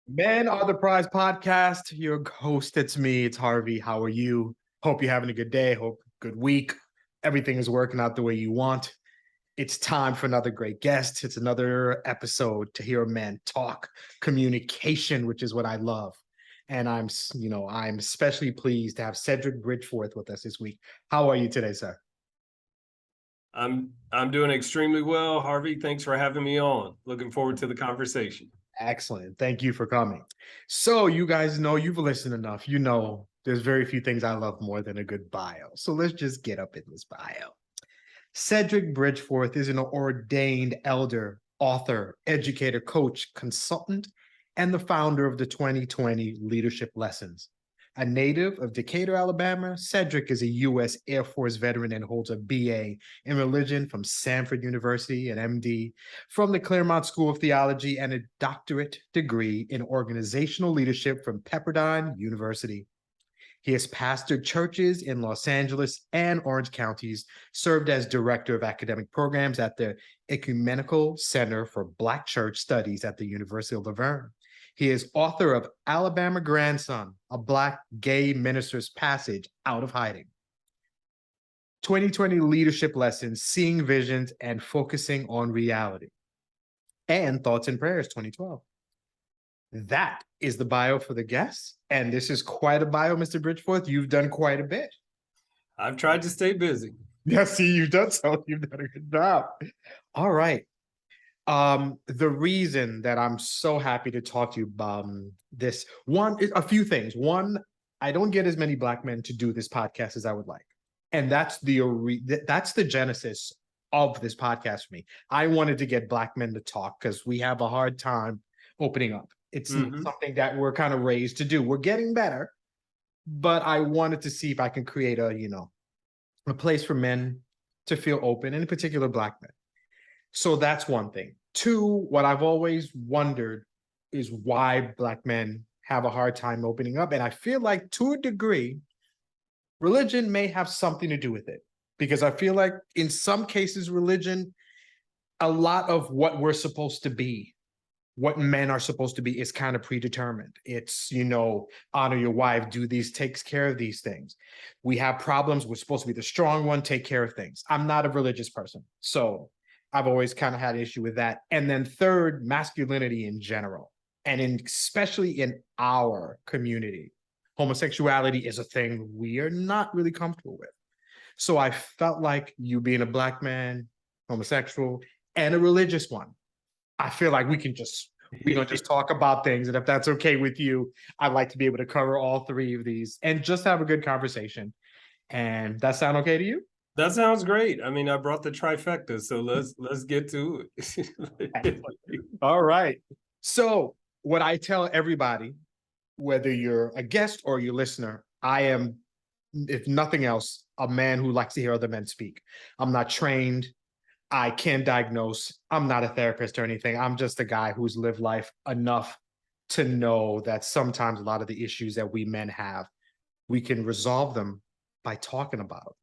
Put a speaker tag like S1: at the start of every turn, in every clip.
S1: Men are the Prize podcast. Your host, it's me, it's Harvey. How are you? Hope you're having a good day. Hope good week. Everything is working out the way you want. It's time for another great guest. It's another episode to hear a man talk communication, which is what I love. And I'm especially pleased to have Cedrick Bridgeforth with us this week. How are you today, sir?
S2: I'm doing extremely well, Harvey. Thanks for having me on. Looking forward to the conversation.
S1: Excellent. Thank you for coming. So you guys know, you've listened enough. You know, there's very few things I love more than a good bio. So let's just get up in this bio. Cedrick Bridgeforth is an ordained elder, author, educator, coach, consultant, and the founder of the 2020 Leadership Lessons. A native of Decatur, Alabama, Cedrick is a U.S. Air Force veteran and holds a BA in religion from Samford University, an MD from the Claremont School of Theology, and a doctorate degree in organizational leadership from Pepperdine University. He has pastored churches in Los Angeles and Orange counties, served as director of academic programs at the Ecumenical Center for Black Church Studies at the University of La Verne. He is author of Alabama Grandson, a Black gay minister's passage out of hiding. 2020 Leadership Lessons, Seeing Visions and Focusing on Reality. And Thoughts and Prayers 2012. That is the bio for the guest. And this is quite a bio, Mr. Bridgeforth. You've done quite a bit.
S2: I've tried to stay busy.
S1: Yeah, see, you've done so. You've done a good job. All right. The reason that I'm so happy to talk to you about this, a few things. One, I don't get as many Black men to do this podcast as I would like. And that's the genesis of this podcast for me. I wanted to get Black men to talk because we have a hard time opening up. It's something that we're kind of raised to do. We're getting better, but I wanted to see if I can create a place for men to feel open, and in particular Black men. So that's one thing. Two, what I've always wondered is why Black men have a hard time opening up. And I feel like to a degree, religion may have something to do with it. Because I feel like in some cases, religion, a lot of what we're supposed to be, what men are supposed to be, is kind of predetermined. It's, honor your wife, do these, takes care of these things. We have problems, we're supposed to be the strong one, take care of things. I'm not a religious person, so I've always kind of had an issue with that. And then third, masculinity in general, and especially in our community, homosexuality is a thing we are not really comfortable with. So I felt like you being a Black man, homosexual, and a religious one, I feel like we can just talk about things. And if that's okay with you, I'd like to be able to cover all three of these and just have a good conversation. And that sound okay to you?
S2: That sounds great. I mean, I brought the trifecta, so let's get to it.
S1: All right. So what I tell everybody, whether you're a guest or your listener, I am, if nothing else, a man who likes to hear other men speak. I'm not trained. I can't diagnose. I'm not a therapist or anything. I'm just a guy who's lived life enough to know that sometimes a lot of the issues that we men have, we can resolve them by talking about them.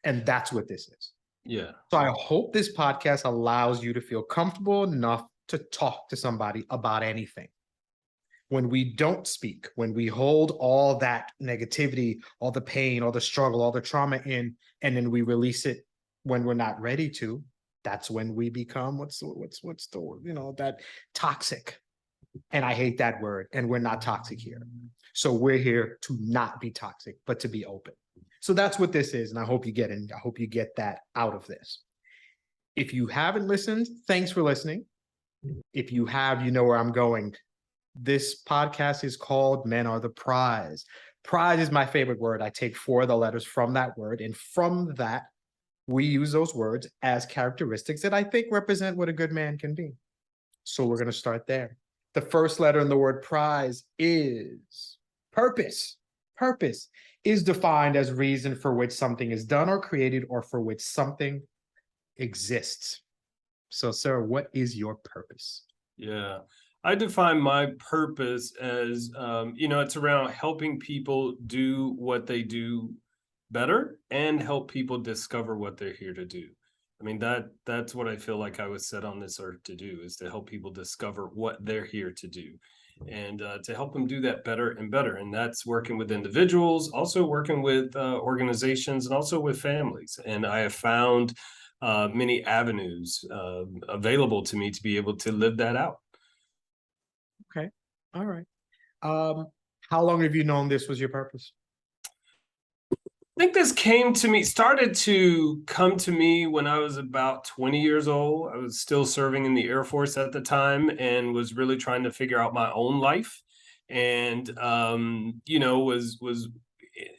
S1: And that's what this is.
S2: Yeah.
S1: So I hope this podcast allows you to feel comfortable enough to talk to somebody about anything. When we don't speak, when we hold all that negativity, all the pain, all the struggle, all the trauma in, and then we release it when we're not ready to, that's when we become that toxic. And I hate that word. And we're not toxic here. So we're here to not be toxic, but to be open. So that's what this is. And I hope you get in. I hope you get that out of this. If you haven't listened, thanks for listening. If you have, you know where I'm going. This podcast is called Men Are the Prize. Prize is my favorite word. I take 4 of the letters from that word. And from that, we use those words as characteristics that I think represent what a good man can be. So we're going to start there. The first letter in the word prize is purpose. Purpose is defined as reason for which something is done or created, or for which something exists. So, sir, what is your purpose?
S2: Yeah, I define my purpose as, it's around helping people do what they do better and help people discover what they're here to do. I mean, that's what I feel like I was set on this earth to do, is to help people discover what they're here to do. and to help them do that better and better. And that's working with individuals, also working with organizations, and also with families. And I have found many avenues available to me to be able to live that out.
S1: Okay. All right. How long have you known this was your purpose?
S2: I think this started to come to me when I was about 20 years old. I was still serving in the Air Force at the time and was really trying to figure out my own life. And was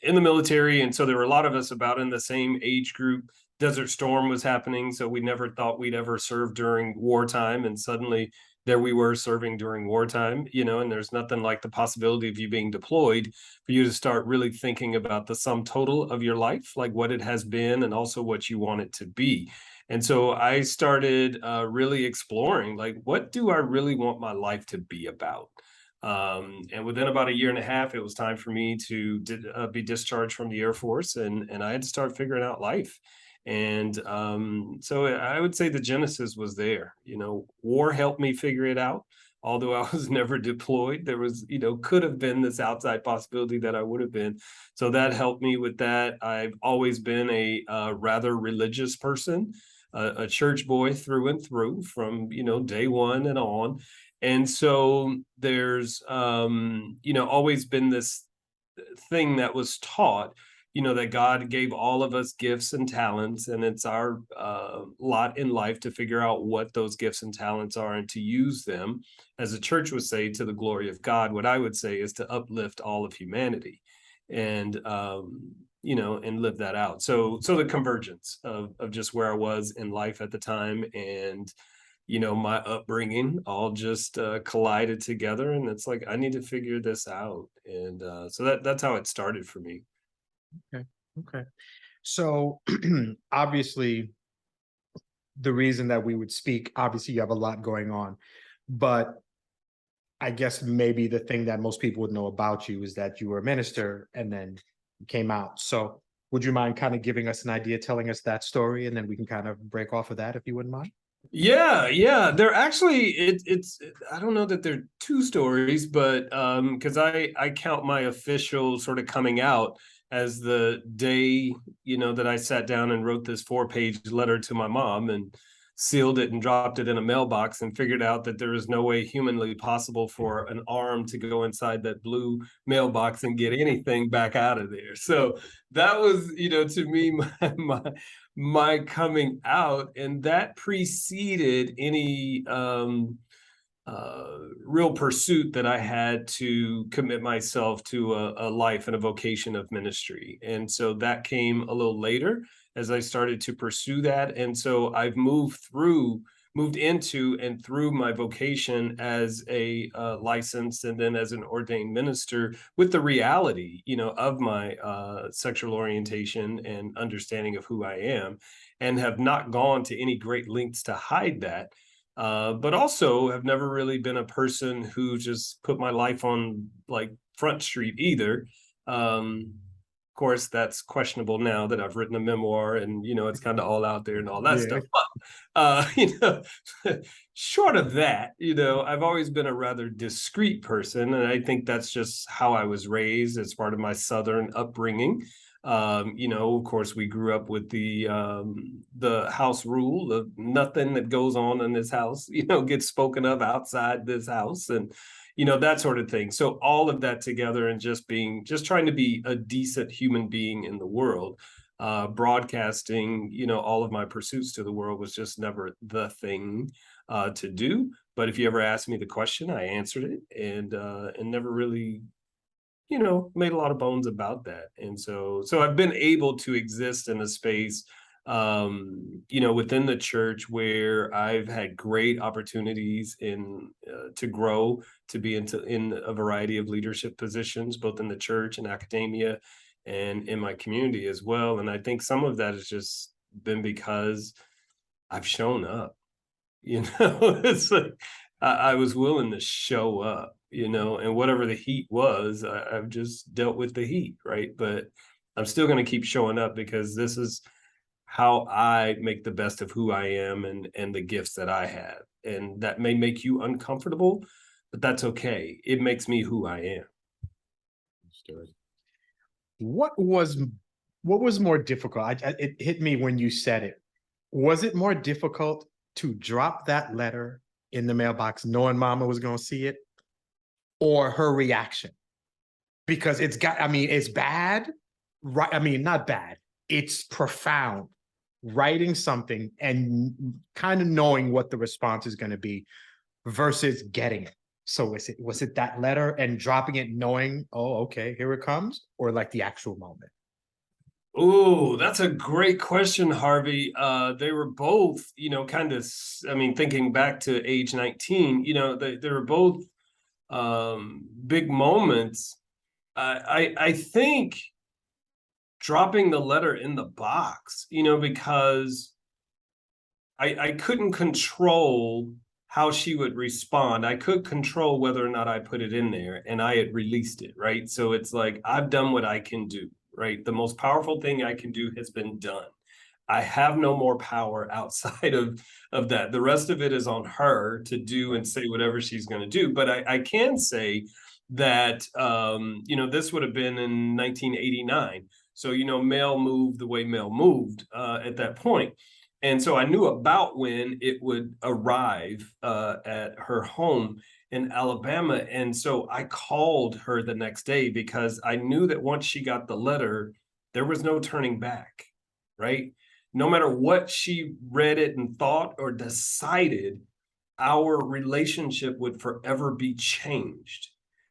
S2: in the military, and so there were a lot of us about in the same age group. Desert Storm was happening, so we never thought we'd ever serve during wartime, and suddenly there we were serving during wartime, and there's nothing like the possibility of you being deployed for you to start really thinking about the sum total of your life, like what it has been and also what you want it to be. And so I started really exploring, like, what do I really want my life to be about? And within about a year and a half, it was time for me to be discharged from the Air Force, and I had to start figuring out life. And so I would say the genesis was there. War helped me figure it out. Although I was never deployed, there was, could have been this outside possibility that I would have been. So that helped me with that. I've always been a rather religious person, a church boy through and through from, day one and on. And so there's, always been this thing that was taught, that God gave all of us gifts and talents, and it's our lot in life to figure out what those gifts and talents are and to use them, as the church would say, to the glory of God. What I would say is to uplift all of humanity, and and live that out. So the convergence of just where I was in life at the time and my upbringing all just collided together, and it's like I need to figure this out. And so that's how it started for me.
S1: Okay. Okay. So obviously, the reason that we would speak, obviously, you have a lot going on, but I guess maybe the thing that most people would know about you is that you were a minister and then you came out. So would you mind kind of giving us an idea, telling us that story, and then we can kind of break off of that if you wouldn't mind?
S2: Yeah. They're actually it's I don't know that they're two stories, but because I count my official sort of coming out as the day, that I sat down and wrote this 4-page letter to my mom and sealed it and dropped it in a mailbox and figured out that there is no way humanly possible for an arm to go inside that blue mailbox and get anything back out of there. So that was, to me, my coming out, and that preceded any real pursuit that I had to commit myself to a life and a vocation of ministry. And so that came a little later as I started to pursue that. And so I've moved into and through my vocation as a licensed and then as an ordained minister with the reality, of my sexual orientation and understanding of who I am, and have not gone to any great lengths to hide that. But also have never really been a person who just put my life on like Front Street either. Of course, that's questionable now that I've written a memoir and, it's kind of all out there and all that
S1: Yeah.
S2: stuff. But, short of that, I've always been a rather discreet person. And I think that's just how I was raised as part of my Southern upbringing. Of course, we grew up with the house rule of nothing that goes on in this house, gets spoken of outside this house, and that sort of thing. So all of that together, and just trying to be a decent human being in the world, broadcasting, all of my pursuits to the world was just never the thing to do. But if you ever asked me the question, I answered it, and never really made a lot of bones about that. And so I've been able to exist in a space, within the church where I've had great opportunities to grow, to be in a variety of leadership positions, both in the church and academia and in my community as well. And I think some of that has just been because I've shown up, it's like I was willing to show up, and whatever the heat was, I've just dealt with the heat, right? But I'm still going to keep showing up because this is how I make the best of who I am and the gifts that I have. And that may make you uncomfortable, but that's okay. It makes me who I am.
S1: What was more difficult? It hit me when you said it. Was it more difficult to drop that letter in the mailbox knowing mama was going to see it, or her reaction? Because it's bad, right? I mean, not bad. It's profound, writing something and kind of knowing what the response is going to be versus getting it. So was it that letter and dropping it knowing, oh, okay, here it comes, or like the actual moment?
S2: Oh, that's a great question, Harvey. They were both, kind of, I mean, thinking back to age 19, they were both big moments. I think dropping the letter in the box, because I couldn't control how she would respond. I could control whether or not I put it in there, and I had released it, right? So it's like, I've done what I can do, right? The most powerful thing I can do has been done. I have no more power outside of that. The rest of it is on her to do and say whatever she's going to do. But I can say that, this would have been in 1989. So, mail moved the way mail moved at that point. And so I knew about when it would arrive at her home in Alabama. And so I called her the next day because I knew that once she got the letter, there was no turning back, right? No matter what she read it and thought or decided, our relationship would forever be changed.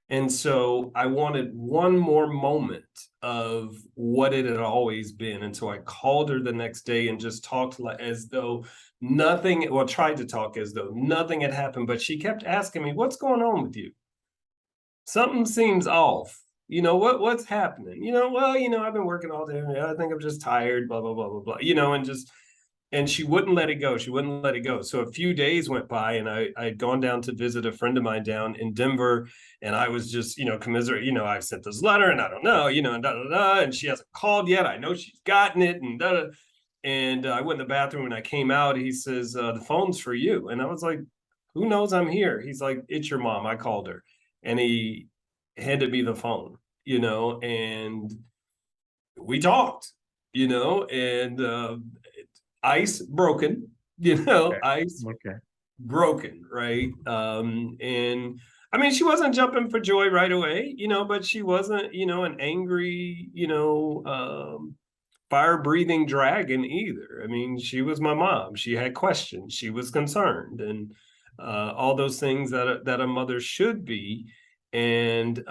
S2: And so I wanted one more moment of what it had always been. And so I called her the next day and just talked as though nothing, well, tried to talk as though nothing had happened. But she kept asking me, what's going on with you? Something seems off. What's happening? I've been working all day. I think I'm just tired, blah, blah, blah, blah, blah, and she wouldn't let it go. She wouldn't let it go. So a few days went by, and I'd gone down to visit a friend of mine down in Denver, and I was just, commiserate, I sent this letter and I don't know, and da, da, da, and she hasn't called yet. I know she's gotten it, and da, da. And I went in the bathroom, and I came out. He says, the phone's for you. And I was like, who knows I'm here? He's like, it's your mom. I called her. And he handed me the phone, and we talked, and ice broken,
S1: Okay.
S2: ice
S1: Okay.
S2: broken, right? And I mean, she wasn't jumping for joy right away, but she wasn't, an angry, fire breathing dragon either. I mean, she was my mom. She had questions. She was concerned, and all those things that a mother should be. And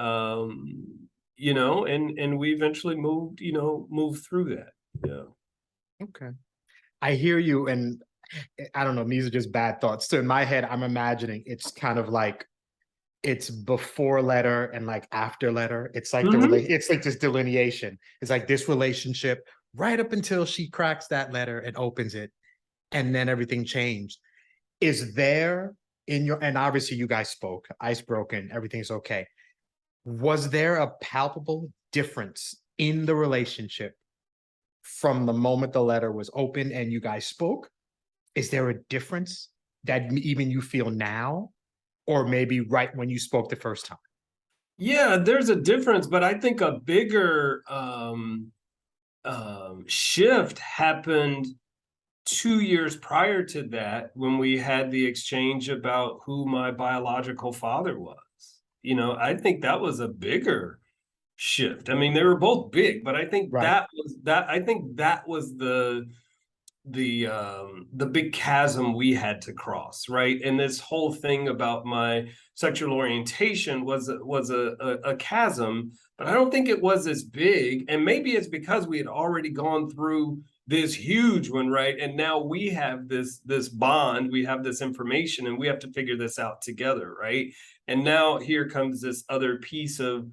S2: and we eventually moved through that. Yeah.
S1: Okay. I hear you, and I don't know, these are just bad thoughts. So in my head, I'm imagining it's kind of like it's before letter and like after letter. It's like it's like this delineation. It's like this relationship right up until she cracks that letter and opens it, and then everything changed. Is there in your, and obviously you guys spoke, ice broken, everything's okay. Was there a palpable difference in the relationship from the moment the letter was open and you guys spoke? Is there a difference that even you feel now, or maybe right when you spoke the first time?
S2: Yeah, there's a difference, but I think a bigger shift happened 2 years prior to that when we had the exchange about who my biological father was. I think that was a bigger shift. I mean, they were both big, but I think
S1: Right.
S2: that was the big chasm we had to cross, right? And this whole thing about my sexual orientation was a chasm, but I don't think it was as big. And maybe it's because we had already gone through this huge one, right? And now we have this bond, we have this information, and we have to figure this out together, right? And now here comes this other piece of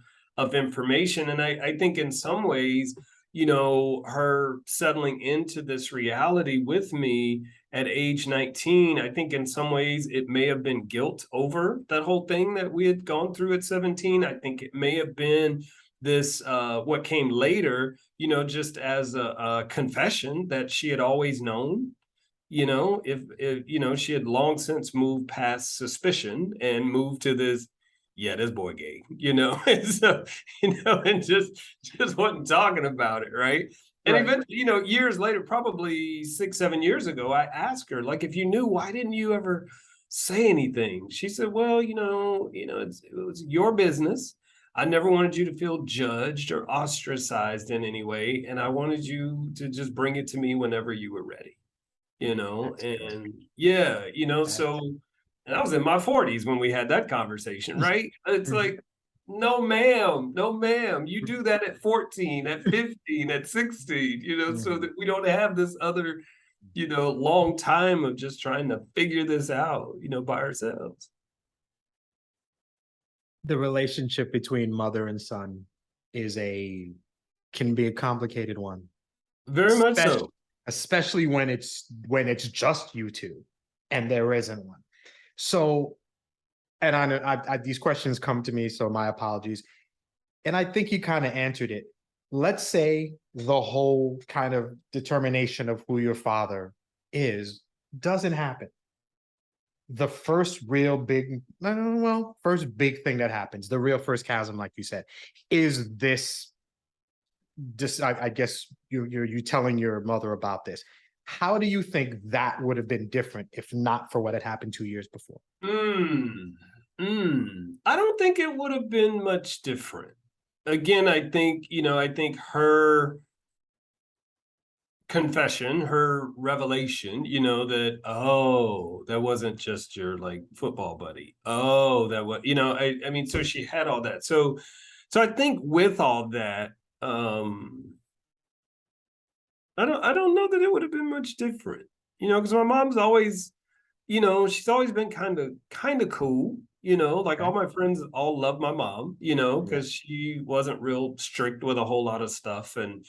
S2: information. And I think in some ways, her settling into this reality with me at age 19, I think in some ways it may have been guilt over that whole thing that we had gone through at 17. I think it may have been this, what came later, just as a confession that she had always known. if she had long since moved past suspicion and moved to this, yeah, this boy gay, and so, and just wasn't talking about it, right? And
S1: Right.
S2: eventually, years later, probably 6, 7 years ago, I asked her, like, if you knew, why didn't you ever say anything? She said, well, it was your business. I never wanted you to feel judged or ostracized in any way, and I wanted you to just bring it to me whenever you were ready.
S1: That's good.
S2: And yeah,
S1: That's
S2: and I was in my 40s when we had that conversation, right? It's
S1: Mhm.
S2: like, no, ma'am, no, ma'am. You do that at 14, at 15, at 16, so
S1: Mhm.
S2: that we don't have this other, long time of just trying to figure this out, by ourselves.
S1: The relationship between mother and son can be a complicated one,
S2: Very much
S1: especially
S2: so.
S1: especially when it's just you two and there isn't one. So, and I know these questions come to me, so my apologies. And I think you kind of answered it. Let's say the whole kind of determination of who your father is doesn't happen. The first real big, well, first big thing that happens, the real first chasm, like you said, is this. I guess you telling your mother about this. How do you think that would have been different if not for what had happened 2 years before?
S2: Mm, I don't think it would have been much different. Again, I think her confession, her revelation, that, oh, that wasn't just your like football buddy. Oh, that was, I mean, so she had all that. So I think with all that, um, I don't know that it would have been much different, because my mom's always, she's always been kind of cool, like
S1: Okay.
S2: all my friends all love my mom,
S1: Yeah.
S2: because she wasn't real strict with a whole lot of stuff
S1: Mm.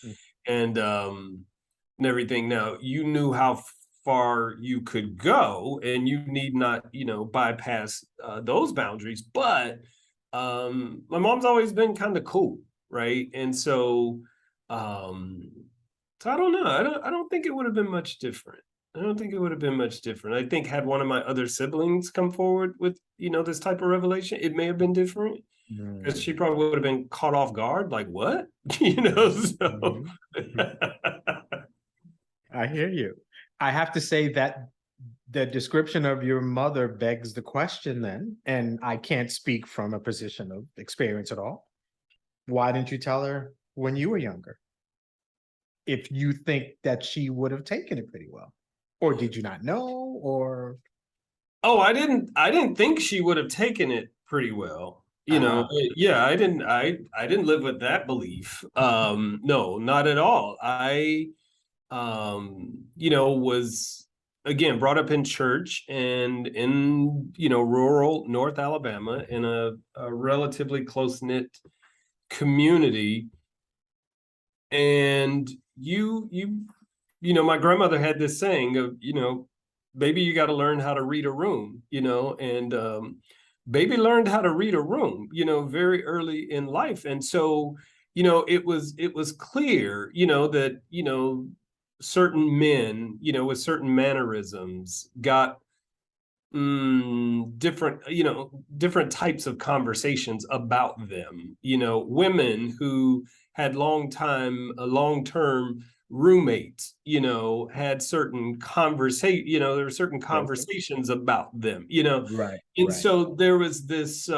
S2: and and everything. Now, you knew how far you could go and you need not, bypass those boundaries, but my mom's always been kind of cool, right? And um so I don't know. I don't think it would have been much different. I don't think it would have been much different. I think had one of my other siblings come forward with, this type of revelation, it may have been different because she
S1: Mm.
S2: probably would have been caught off guard, like, what? So
S1: Mhm. Mhm. I hear you. I have to say that the description of your mother begs the question then, and I can't speak from a position of experience at all. Why didn't you tell her when you were younger? If you think that she would have taken it pretty well. Or did you not know? Or
S2: Oh, I didn't think she would have taken it pretty well.
S1: ah,
S2: Yeah, I didn't live with that belief. No, not at all. Was again brought up in church and in, rural North Alabama in a relatively close-knit community. And my grandmother had this saying of, baby, you got to learn how to read a room, and baby learned how to read a room, very early in life. And so, it was clear, that, certain men, with certain mannerisms got different types of conversations about them, women who had long-term roommates, had certain conversation, there were certain
S1: yes, sir.
S2: conversations about them,
S1: Right,
S2: and
S1: right.
S2: so there was this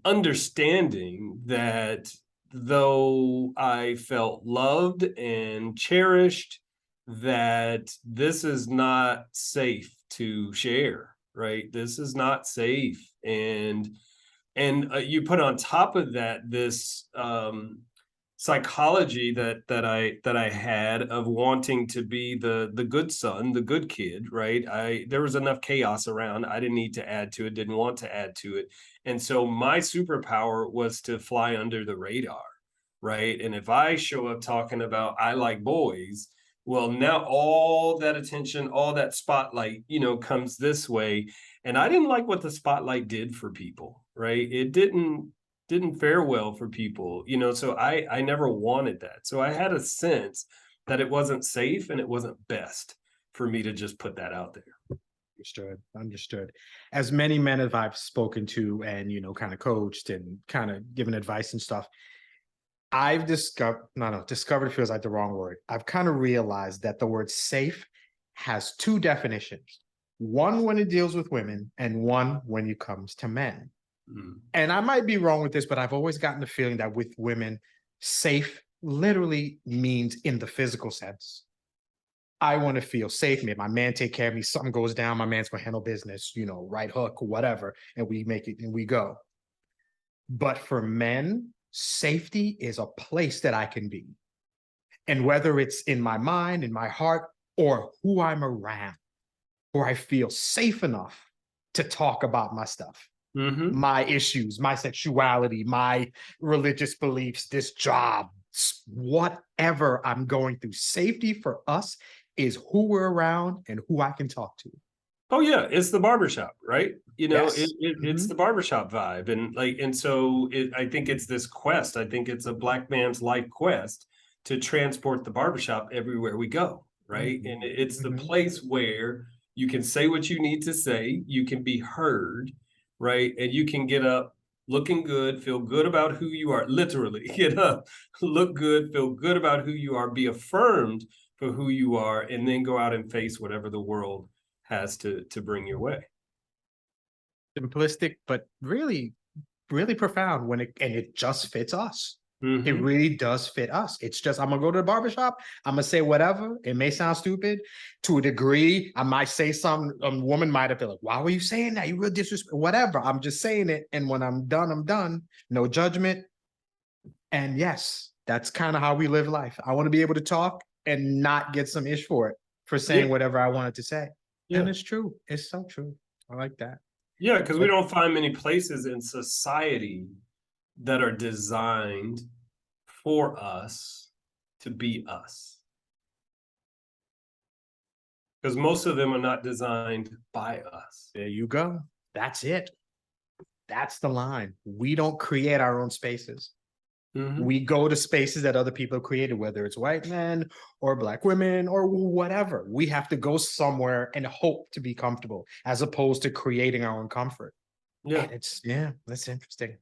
S2: understanding that though I felt loved and cherished, that this is not safe to share, right? This is not safe. And you put on top of that this psychology that I had of wanting to be the good son, the good kid, right? There was enough chaos around. I didn't need to add to it, didn't want to add to it. And so my superpower was to fly under the radar, right? And if I show up talking about I like boys, well, now all that attention, all that spotlight, comes this way. And I didn't like what the spotlight did for people, right? It didn't fare well for people, so I never wanted that. So I had a sense that it wasn't safe and it wasn't best for me to just put that out there.
S1: Understood. As many men as I've spoken to and, kind of coached and kind of given advice and stuff, I've discovered feels like the wrong word. I've kind of realized that the word safe has two definitions. One when it deals with women and one when it comes to men. And I might be wrong with this, but I've always gotten the feeling that with women, safe literally means in the physical sense. I want to feel safe. Maybe my man take care of me. Something goes down, my man's gonna handle business, right hook, whatever, and we make it and we go. But for men, safety is a place that I can be. And whether it's in my mind, in my heart, or who I'm around, where I feel safe enough to talk about my stuff, my issues, my sexuality, my religious beliefs, this job, whatever I'm going through. Safety for us is who we're around and who I can talk to.
S2: Oh yeah, it's the barbershop, right?
S1: Yes.
S2: It's the barbershop vibe. And so I think it's this quest. I think it's a Black man's life quest to transport the barbershop everywhere we go, right? And it's the place where you can say what you need to say, you can be heard, right? And you can get up looking good, feel good about who you are, literally get up, look good, feel good about who you are, be affirmed for who you are, and then go out and face whatever the world has to bring your way.
S1: Simplistic, but really, really profound and it just fits us. It really does fit us. It's just, I'm gonna go to the barbershop, I'm gonna say whatever. It may sound stupid to a degree. I might say something, a woman might have been like, why were you saying that? You real disrespect, whatever. I'm just saying it. And when I'm done, I'm done. No judgment. And yes, that's kind of how we live life. I want to be able to talk and not get some ish for it, for saying whatever I wanted to say. And it's true. It's so true. I like that.
S2: Yeah, because we don't find many places in society that are designed for us to be us. Because most of them are not designed by us.
S1: There you go. That's it. That's the line. We don't create our own spaces. We go to spaces that other people have created, whether it's white men or Black women or whatever. We have to go somewhere and hope to be comfortable as opposed to creating our own comfort.
S2: Yeah.
S1: And that's interesting.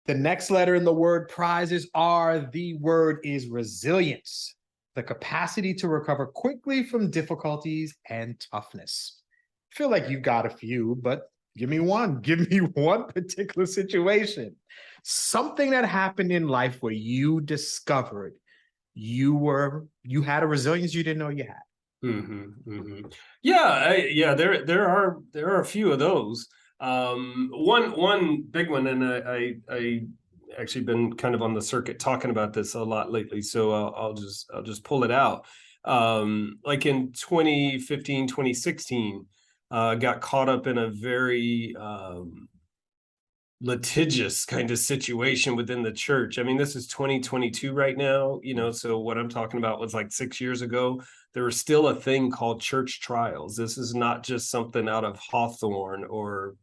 S1: The next letter in the word prizes are, the word is resilience, the capacity to recover quickly from difficulties and toughness. I feel like you've got a few, but give me one. Give me one particular situation. Something that happened in life where you discovered you had a resilience you didn't know you had.
S2: Yeah, there are a few of those. One big one, and I actually been kind of on the circuit talking about this a lot lately, so I'll just pull it out. Like in 2015, 2016, got caught up in a very litigious kind of situation within the church. I mean, this is 2022 right now, so what I'm talking about was like 6 years ago. There was still a thing called church trials. This is not just something out of Hawthorne or,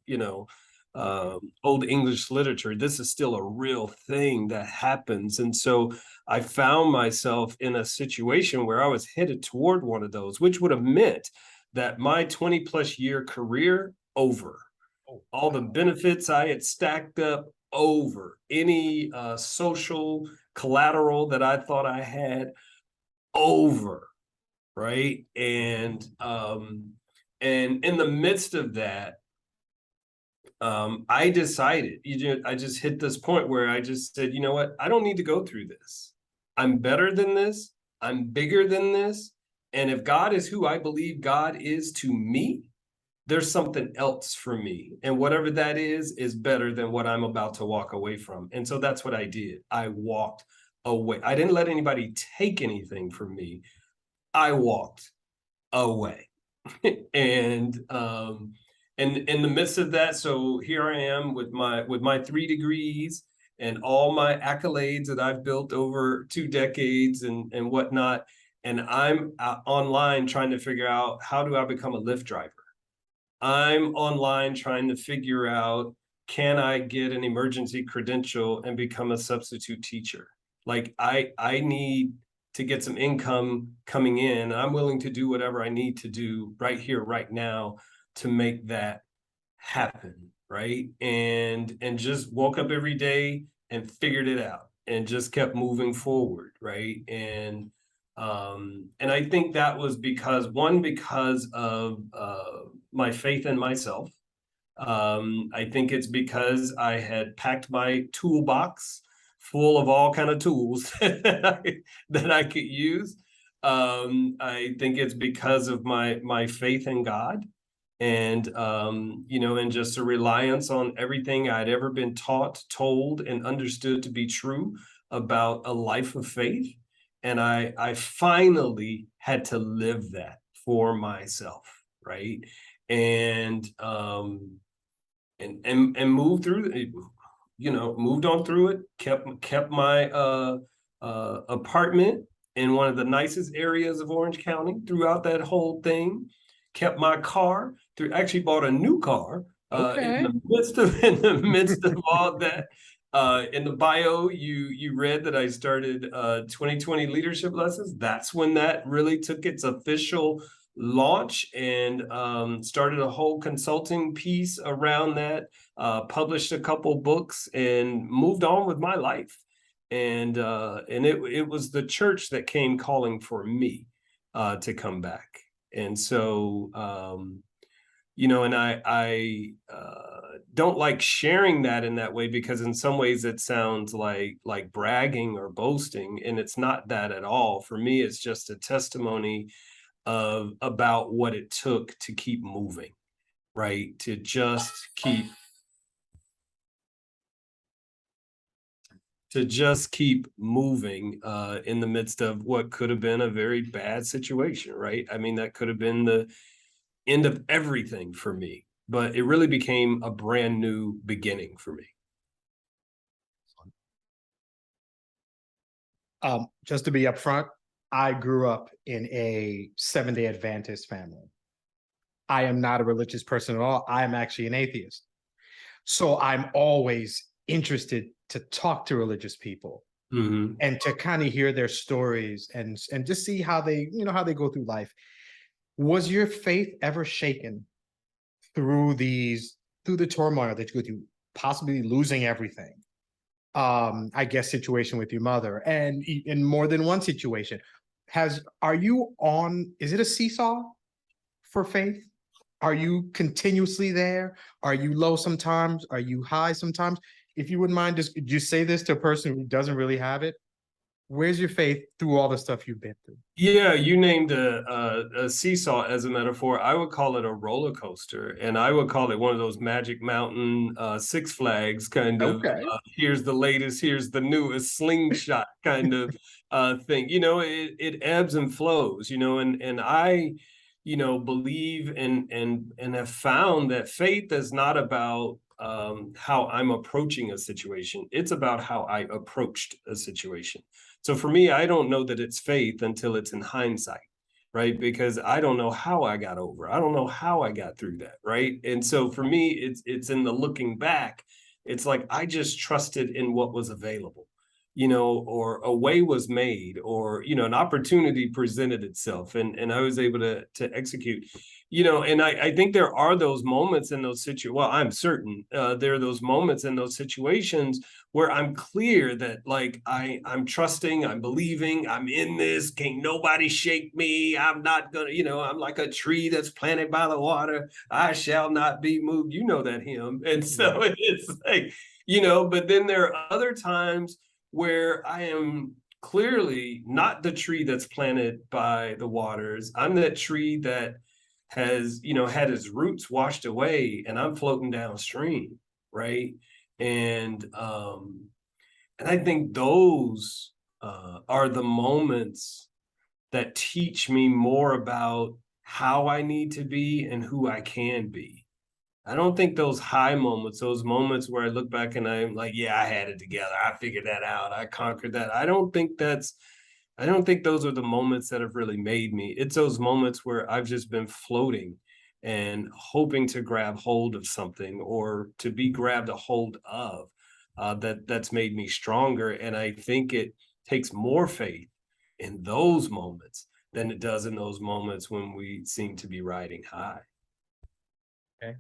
S2: old English literature. This is still a real thing that happens. And so I found myself in a situation where I was headed toward one of those, which would have meant that my 20 plus year career over. All the benefits I had stacked up over, any social collateral that I thought I had over, right? And in the midst of that, I decided, I just hit this point where I just said, you know what? I don't need to go through this. I'm better than this. I'm bigger than this. And if God is who I believe God is to me, there's something else for me. And whatever that is better than what I'm about to walk away from. And so that's what I did. I walked away. I didn't let anybody take anything from me. I walked away. And in the midst of that, so here I am with my 3 degrees and all my accolades that I've built over 2 decades and whatnot. And I'm online trying to figure out, how do I become a Lyft driver? I'm online trying to figure out, can I get an emergency credential and become a substitute teacher? Like I need to get some income coming in. I'm willing to do whatever I need to do right here, right now, to make that happen, right? And just woke up every day and figured it out and just kept moving forward, right? And I think that was because of my faith in myself. I think it's because I had packed my toolbox full of all kind of tools that I could use. I think it's because of my faith in God, and and just a reliance on everything I'd ever been taught, told, and understood to be true about a life of faith. And I finally had to live that for myself, right? And moved through it, moved on through it, kept my apartment in one of the nicest areas of Orange County throughout that whole thing, kept my car through, actually bought a new car
S1: Okay.
S2: in the midst of all that. In the bio, you read that I started 2020 leadership lessons. That's when that really took its official launch, and started a whole consulting piece around that, published a couple books, and moved on with my life. And it was the church that came calling for me to come back. And so and I don't like sharing that in that way, because in some ways it sounds like bragging or boasting, and it's not that at all. For me, it's just a testimony about what it took to keep moving, right? To just keep moving in the midst of what could have been a very bad situation, right? I mean, that could have been the end of everything for me, but it really became a brand new beginning for me.
S1: Just to be upfront, I grew up in a Seventh-day Adventist family. I am not a religious person at all. I am actually an atheist. So I'm always interested to talk to religious people and to kind of hear their stories and just see how they, how they go through life. Was your faith ever shaken through the turmoil that you go through, possibly losing everything? I guess situation with your mother, and in more than one situation. Is it a seesaw for faith? Are you continuously there? Are you low sometimes? Are you high sometimes? If you wouldn't mind, just say this to a person who doesn't really have it. Where's your faith through all the stuff you've been through?
S2: Yeah, you named a seesaw as a metaphor. I would call it a roller coaster, and I would call it one of those Magic Mountain, Six Flags kind of,
S1: Okay.
S2: here's the latest, here's the newest slingshot kind of thing. It ebbs and flows, and I, believe and have found that faith is not about how I'm approaching a situation. It's about how I approached a situation. So for me, I don't know that it's faith until it's in hindsight, right? Because I don't know how I got over. I don't know how I got through that, right? And so for me, it's in the looking back. It's like I just trusted in what was available, or a way was made, or an opportunity presented itself, and I was able to execute. And I think there are those moments in those situations. Well, I'm certain there are those moments in those situations where I'm clear that I'm trusting, I'm believing, I'm in this, can't nobody shake me. I'm not gonna, I'm like a tree that's planted by the water. I shall not be moved. You know that hymn. And so it's like, but then there are other times where I am clearly not the tree that's planted by the waters. I'm that tree that has, had his roots washed away, and I'm floating downstream, right? And I think those are the moments that teach me more about how I need to be and who I can be. I don't think those high moments, those moments where I look back and I'm like, yeah, I had it together. I figured that out. I conquered that. I don't think those are the moments that have really made me. It's those moments where I've just been floating and hoping to grab hold of something, or to be grabbed a hold of, that's made me stronger. And I think it takes more faith in those moments than it does in those moments when we seem to be riding high.
S1: Okay.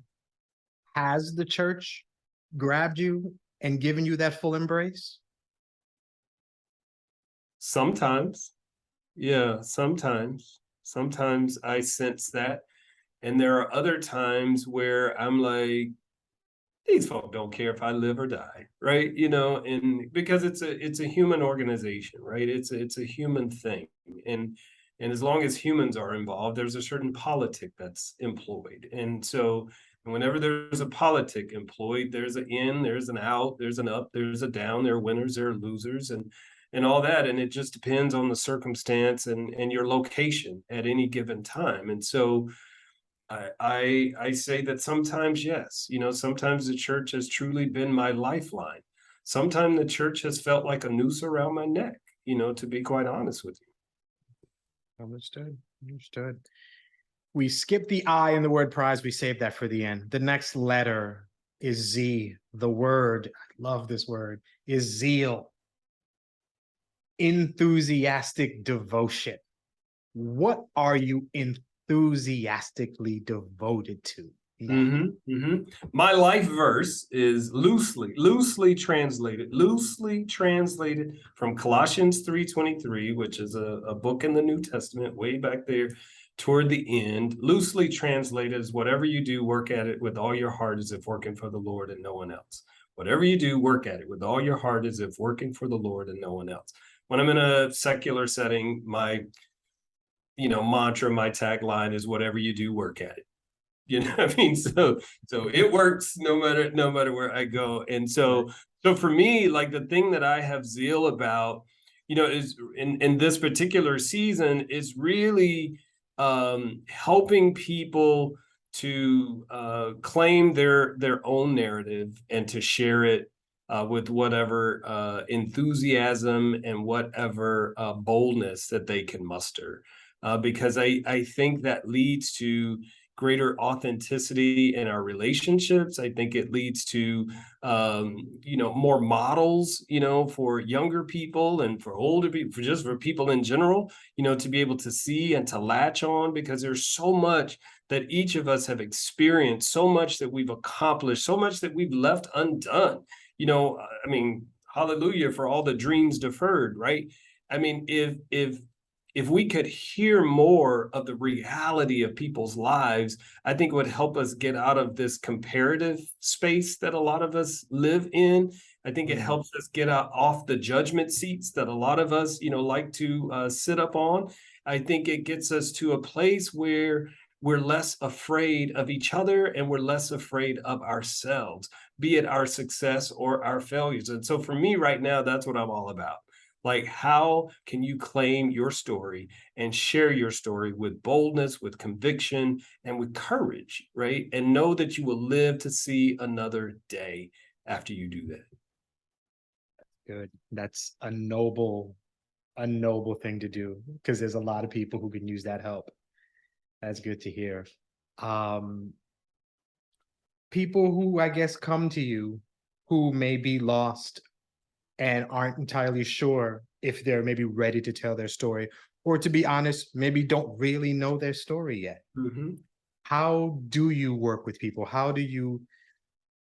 S1: Has the church grabbed you and given you that full embrace?
S2: Sometimes, yeah, sometimes I sense that. And there are other times where I'm like, these folk don't care if I live or die, right? You know, and because it's a human organization, right? It's a human thing. And as long as humans are involved, there's a certain politic that's employed. And so whenever there's a politic employed, there's an in, there's an out, there's an up, there's a down, there are winners, there are losers, and all that. And it just depends on the circumstance and your location at any given time. And so I say that sometimes, yes, you know, sometimes the church has truly been my lifeline. Sometimes the church has felt like a noose around my neck, you know, to be quite honest with you.
S1: Understood. Understood. We skipped the I in the word prize. We saved that for the end. The next letter is Z. The word, I love this word, is zeal. Enthusiastic devotion. What are you enthusiastically devoted to?
S2: My life verse is loosely translated from Colossians 3:23, which is a book in the New Testament way back there toward the end. Loosely translated is whatever you do, work at it with all your heart as if working for the Lord and no one else. Whatever you do, work at it with all your heart as if working for the Lord and no one else. When I'm in a secular setting, my mantra, my tagline is whatever you do, work at it. You know what I mean? So it works no matter where I go. And so for me, like the thing that I have zeal about, is in this particular season is really helping people to claim their own narrative and to share it with whatever enthusiasm and whatever boldness that they can muster. Because I think that leads to greater authenticity in our relationships. I think it leads to, more models, for younger people and for older people, for people in general, to be able to see and to latch on, because there's so much that each of us have experienced, so much that we've accomplished, so much that we've left undone. I mean, hallelujah for all the dreams deferred, right? I mean, if we could hear more of the reality of people's lives, I think it would help us get out of this comparative space that a lot of us live in. I think it helps us get off the judgment seats that a lot of us, like to sit up on. I think it gets us to a place where we're less afraid of each other and we're less afraid of ourselves, be it our success or our failures. And so for me right now, that's what I'm all about. Like, how can you claim your story and share your story with boldness, with conviction, and with courage, right? And know that you will live to see another day after you do that.
S1: Good. That's a noble thing to do, because there's a lot of people who can use that help. That's good to hear. People who, I guess, come to you who may be lost and aren't entirely sure if they're maybe ready to tell their story, or to be honest, maybe don't really know their story yet. How do you work with people? How do you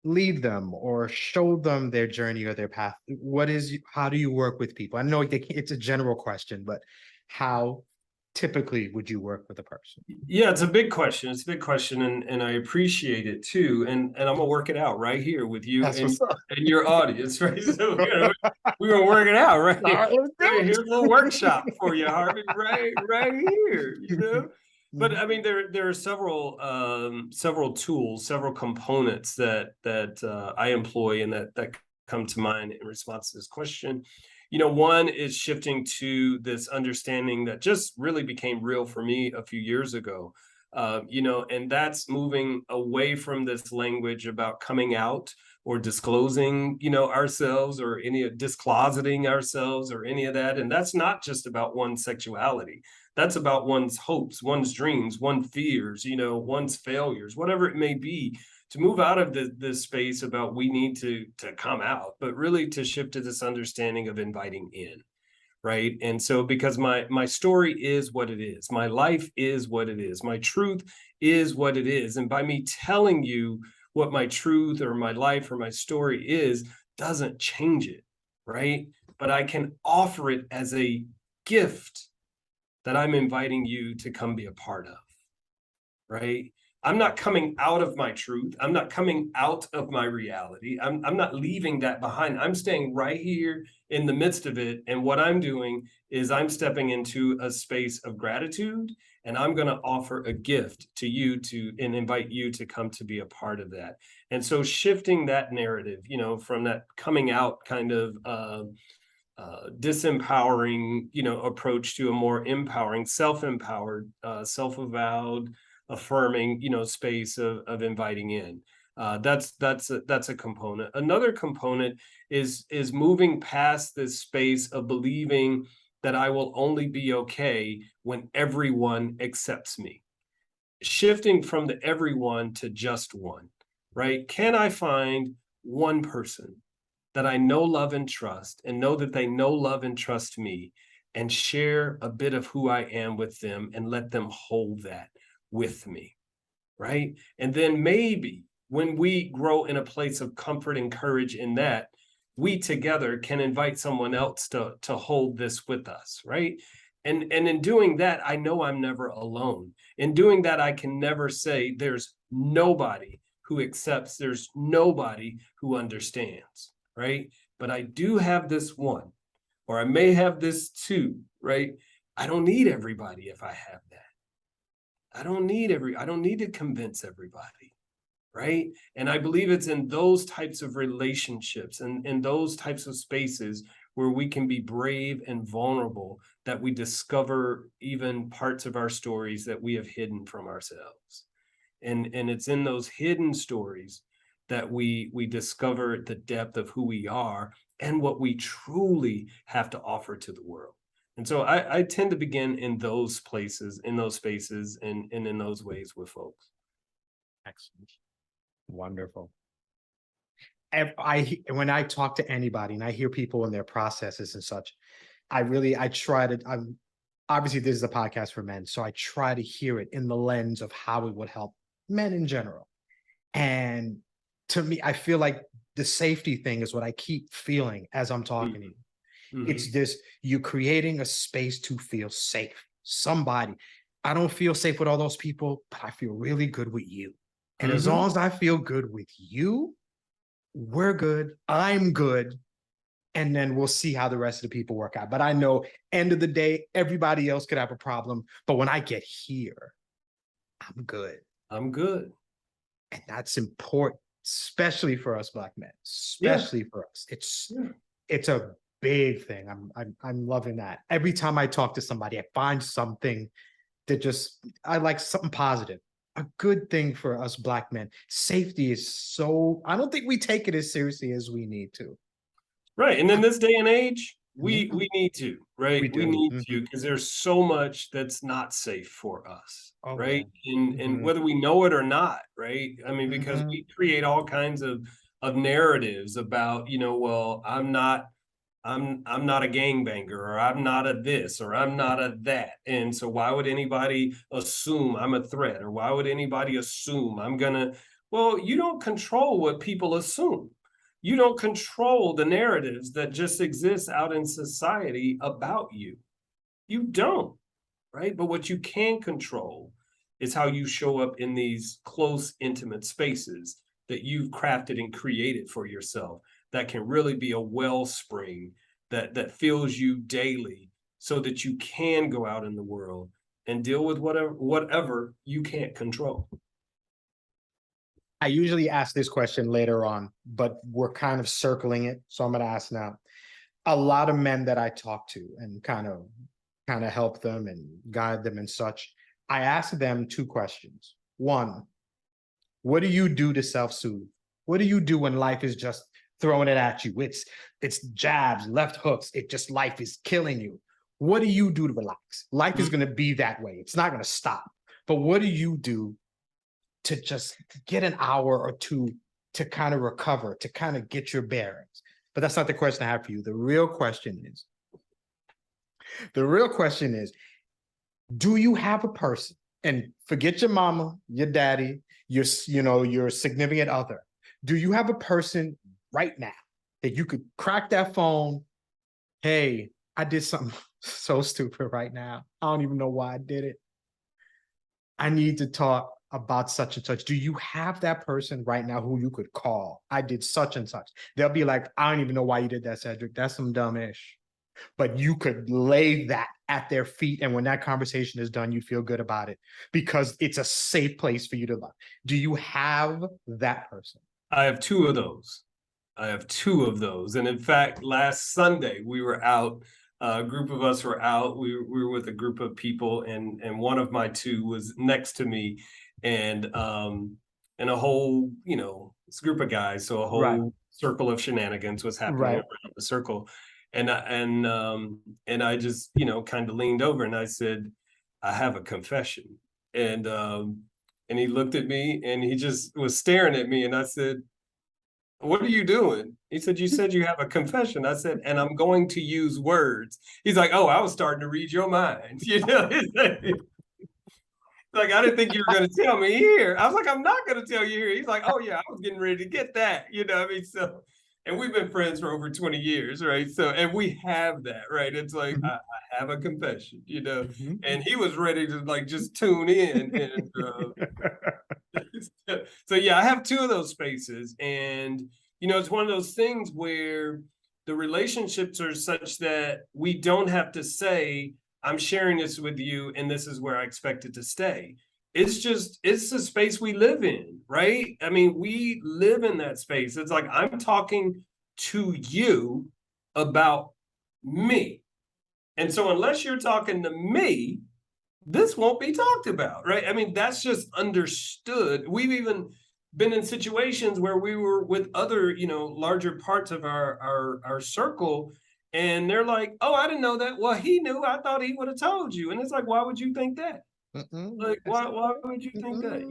S1: lead them or show them their journey or their path? How do you work with people? I know it's a general question, but how typically would you work with a person?
S2: Yeah, it's a big question. It's a big question, and I appreciate it too. And I'm gonna work it out right here with you and your audience, right? So we're gonna work it out right here. Here's a little workshop for you, Harvey, right here, But I mean, there are several tools, several components that I employ and that come to mind in response to this question. One is shifting to this understanding that just really became real for me a few years ago. And that's moving away from this language about coming out or disclosing, ourselves, or any discloseting ourselves or any of that. And that's not just about one's sexuality. That's about one's hopes, one's dreams, one's fears, one's failures, whatever it may be. To move out of this space about we need to come out, but really to shift to this understanding of inviting in, right? And so because my story is what it is, my life is what it is, my truth is what it is. And by me telling you what my truth or my life or my story is, doesn't change it, right? But I can offer it as a gift that I'm inviting you to come be a part of, right? I'm not coming out of my truth. I'm not coming out of my reality. I'm not leaving that behind. I'm staying right here in the midst of it. And what I'm doing is I'm stepping into a space of gratitude, and I'm going to offer a gift to you and invite you to come to be a part of that. And so shifting that narrative, from that coming out kind of disempowering, approach to a more empowering, self-empowered, self-avowed, affirming, space of inviting in. That's a component. Another component is moving past this space of believing that I will only be okay when everyone accepts me. Shifting from the everyone to just one, right? Can I find one person that I know, love, and trust, and know that they know, love, and trust me, and share a bit of who I am with them and let them hold that with me, right? And then maybe when we grow in a place of comfort and courage in that, we together can invite someone else to hold this with us, right? And in doing that, I know I'm never alone. In doing that, I can never say there's nobody who accepts, there's nobody who understands, right? But I do have this one, or I may have this two, right? I don't need everybody if I have that. I don't need to convince everybody, right? And I believe it's in those types of relationships and in those types of spaces where we can be brave and vulnerable that we discover even parts of our stories that we have hidden from ourselves. And it's in those hidden stories that we discover the depth of who we are and what we truly have to offer to the world. And so I tend to begin in those places, in those spaces, and in those ways with folks.
S1: Excellent. Wonderful. When I talk to anybody and I hear people in their processes and such, I try to, obviously this is a podcast for men, so I try to hear it in the lens of how it would help men in general. And to me, I feel like the safety thing is what I keep feeling as I'm talking to you. It's this, you creating a space to feel safe. Somebody, I don't feel safe with all those people, but I feel really good with you. And as long as I feel good with you, we're good, I'm good. And then we'll see how the rest of the people work out. But I know end of the day, everybody else could have a problem. But when I get here, I'm good.
S2: I'm good.
S1: And that's important, especially for us Black men, especially for us. It's a big thing. I'm loving that. Every time I talk to somebody, I find something that I like something positive. A good thing for us Black men. Safety is so, I don't think we take it as seriously as we need to.
S2: Right. And in this day and age, we need to, right? We need to, because there's so much that's not safe for us, right? And whether we know it or not, right? I mean, because we create all kinds of narratives about, well, I'm not a gangbanger, or I'm not a this, or I'm not a that. And so why would anybody assume I'm a threat? Or why would anybody assume well, you don't control what people assume. You don't control the narratives that just exist out in society about you. You don't, right? But what you can control is how you show up in these close, intimate spaces that you've crafted and created for yourself that can really be a wellspring that fills you daily so that you can go out in the world and deal with whatever you can't control.
S1: I usually ask this question later on, but we're kind of circling it. So I'm going to ask now. A lot of men that I talk to and kind of help them and guide them and such, I ask them two questions. One, what do you do to self-soothe? What do you do when life is just throwing it at you? It's jabs, left hooks. Life is killing you. What do you do to relax? Life is going to be that way. It's not going to stop. But what do you do to just get an hour or two to kind of recover, to kind of get your bearings? But that's not the question I have for you. The real question is, The real question is, do you have a person, and forget your mama, your daddy, your significant other. Do you have a person right now that you could crack that phone? Hey, I did something so stupid right now. I don't even know why I did it. I need to talk about such and such. Do you have that person right now who you could call? I did such and such. They'll be like, I don't even know why you did that, Cedrick. That's some dumb ish. But you could lay that at their feet. And when that conversation is done, you feel good about it because it's a safe place for you to love. Do you have that person?
S2: I have two of those. And in fact, last Sunday, we were out. A group of us were out. We were with a group of people, and one of my two was next to me, and a whole, this group of guys, so a whole circle of shenanigans was happening around the circle. And I just, kind of leaned over and I said, I have a confession. And he looked at me and he just was staring at me, and I said, what are you doing? He said, you said you have a confession. I said, and I'm going to use words. He's like, oh, I was starting to read your mind. Like, I didn't think you were going to tell me here. I was like, I'm not going to tell you here. He's like, oh yeah, I was getting ready to get that. So, and we've been friends for over 20 years, right? So, and we have that, right? It's like, I have a confession, and he was ready to like just tune in. And so yeah, I have two of those spaces, and it's one of those things where the relationships are such that we don't have to say, I'm sharing this with you and this is where I expect it to stay. It's the space we live in, right? I mean, we live in that space. It's like, I'm talking to you about me. And so unless you're talking to me, this won't be talked about, right? I mean, that's just understood. We've even been in situations where we were with other, larger parts of our circle, and they're like, oh, I didn't know that. Well, he knew. I thought he would have told you. And it's like, why would you think that? Like, why would you think that?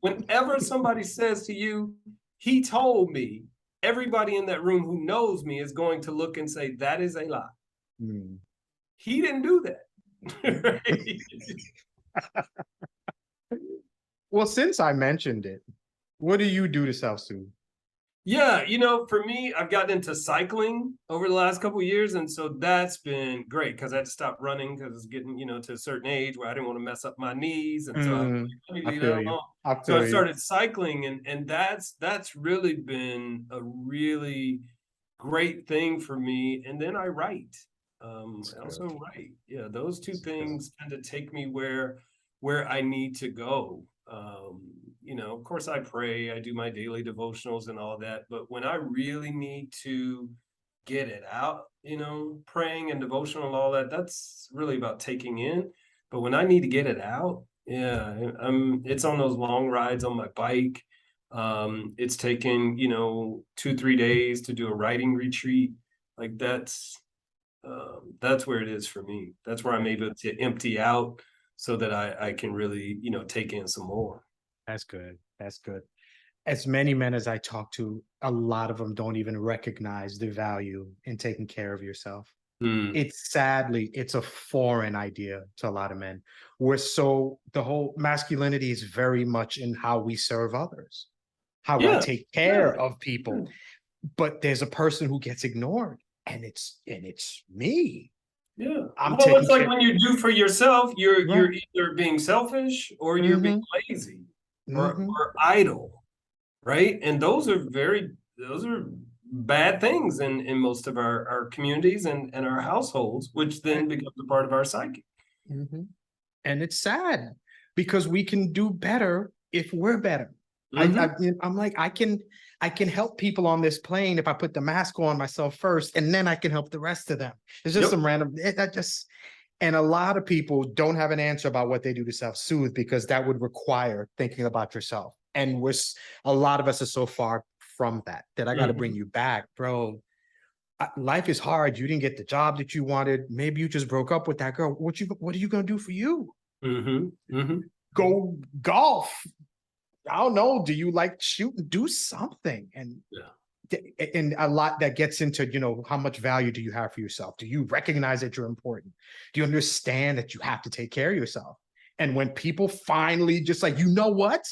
S2: Whenever somebody says to you, he told me, everybody in that room who knows me is going to look and say, that is a lie. He didn't do that.
S1: Well, since I mentioned it, what do you do to self-soothe?
S2: Yeah, for me, I've gotten into cycling over the last couple of years, and so that's been great because I had to stop running because it's getting, to a certain age where I didn't want to mess up my knees, and so let me leave that alone. So I started cycling, and that's really been a really great thing for me. And then I write. I also write. Yeah, those two things kind of take me where I need to go. Of course I pray, I do my daily devotionals and all that, but when I really need to get it out, praying and devotional and all that, that's really about taking in. But when I need to get it out, it's on those long rides on my bike. It's taken, 2-3 days to do a writing retreat. Like that's where it is for me. That's where I'm able to empty out so that I can really, take in some more.
S1: That's good. That's good. As many men as I talk to, a lot of them don't even recognize the value in taking care of yourself. It's a foreign idea to a lot of men. The whole masculinity is very much in how we serve others, how I take care of people. But there's a person who gets ignored, and it's me.
S2: Yeah. It's like when you do for yourself, you're either being selfish or you're being lazy or idle, right? And those are bad things in most of our communities and our households, which then becomes a part of our psyche.
S1: And it's sad because we can do better if we're better. I'm like, I can help people on this plane if I put the mask on myself first, and then I can help the rest of them. It's just some random, and a lot of people don't have an answer about what they do to self-soothe because that would require thinking about yourself. And a lot of us are so far from that I got to bring you back, bro. Life is hard. You didn't get the job that you wanted. Maybe you just broke up with that girl. What are you going to do for you? Go golf. I don't know. Do you like shooting? Do something. And and a lot that gets into, how much value do you have for yourself? Do you recognize that you're important? Do you understand that you have to take care of yourself? And when people finally just like, you know what?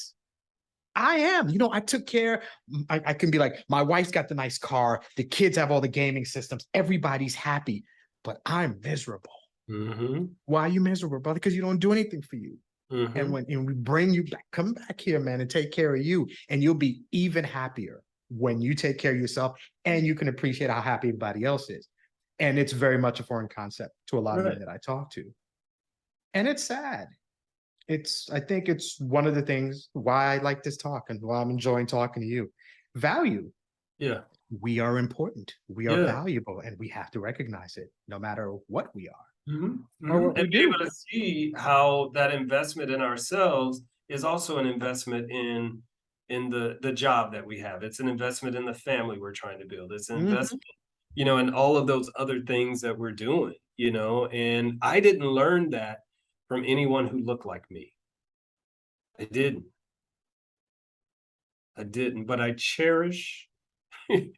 S1: I am, I took care. I can be like, my wife's got the nice car. The kids have all the gaming systems. Everybody's happy, but I'm miserable.
S2: Mm-hmm.
S1: Why are you miserable, brother? Because you don't do anything for you.
S2: Mm-hmm.
S1: And when we bring you back, come back here, man, and take care of you. And you'll be even happier when you take care of yourself and you can appreciate how happy everybody else is. And it's very much a foreign concept to a lot of men that I talk to. And it's sad. I think it's one of the things why I like this talk and why I'm enjoying talking to you. Value.
S2: Yeah.
S1: We are important. We are valuable, and we have to recognize it no matter what we are.
S2: Mm-hmm.
S1: Or what we
S2: And be
S1: do.
S2: able to see how that investment in ourselves is also an investment in the job that we have. It's an investment in the family we're trying to build. It's an investment, in all of those other things that we're doing, and I didn't learn that from anyone who looked like me. I didn't, but I cherish, to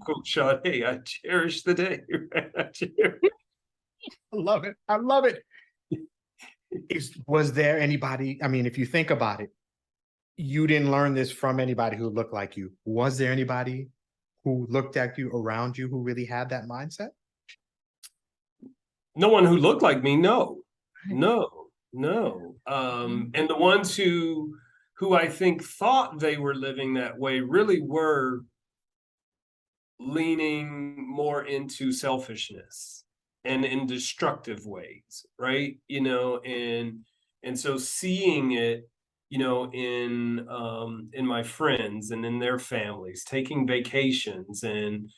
S2: quote Sade, I cherish the day.
S1: I love it. I love it. Was there anybody, I mean, if you think about it, you didn't learn this from anybody who looked like you. Was there anybody who looked at you around you who really had that mindset?
S2: No one who looked like me, no. And the ones who I think thought they were living that way really were leaning more into selfishness and in destructive ways, right? And so seeing it, in my friends and in their families, taking vacations and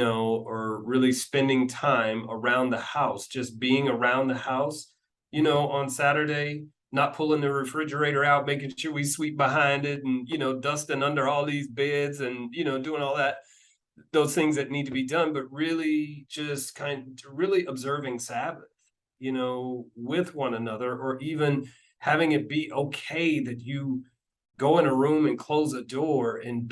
S2: or really spending time around the house, just being around the house, on Saturday, not pulling the refrigerator out, making sure we sweep behind it and, dusting under all these beds and, doing all that, those things that need to be done, but really just really observing Sabbath, with one another, or even having it be okay that you go in a room and close a door and